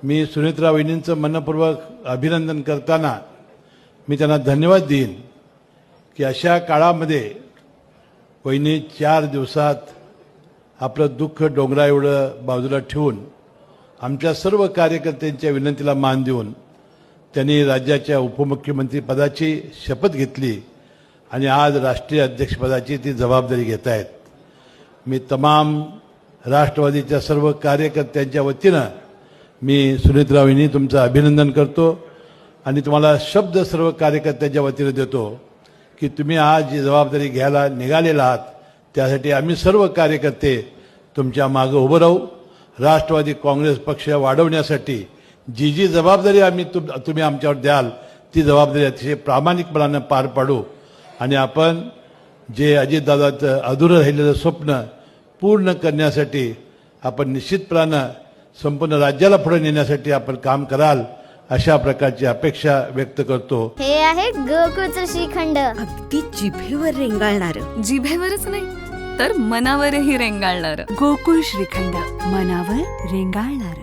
मी सुनेत्रा वहिनींचं मनपूर्वक अभिनंदन करताना मी त्यांना धन्यवाद देईन की अशा काळामध्ये वहिनी 4 दिवसात आपलं दुःख डोंगरा एवढं बाजूला ठेवून आमच्या सर्व कार्यकर्त्यांच्या विनंतीला मान देऊन त्यांनी राज्याच्या उपमुख्यमंत्री पदाची शपथ घेतली आणि आज राष्ट्रीय अध्यक्षपदाची ती जबाबदारी घेत आहेत. मी तमाम राष्ट्रवादीच्या सर्व कार्यकर्त्यांच्या वतीनं मी सुनेत्रा वहिनी तुमचं अभिनंदन करतो आणि तुम्हाला शब्द सर्व कार्यकर्त्यांच्या वतीनं देतो की तुम्ही आज जी जबाबदारी घ्यायला निघालेला आहात त्यासाठी आम्ही सर्व कार्यकर्ते तुमच्या मागे उभं राहू. राष्ट्रवादी काँग्रेस पक्ष वाढवण्यासाठी जी जी जबाबदारी तुम्ही आमच्यावर द्याल ती जबाबदारी अतिशय प्रामाणिकपणानं पार पाडू आणि आपण जे अजितदादाचं अधुरं राहिलेलं स्वप्न पूर्ण करण्यासाठी आपण निश्चितपणानं संपूर्ण राज्याला पुढे नेण्यासाठी आपण काम कराल अशा प्रकारची अपेक्षा व्यक्त करतो. हे आहे गोकुळचं श्रीखंड, अगदी जिभेवर रेंगाळणार. जिभेवरच नाही तर मनावरही रेंगाळणार. गोकुळ श्रीखंड, मनावर रेंगाळणार.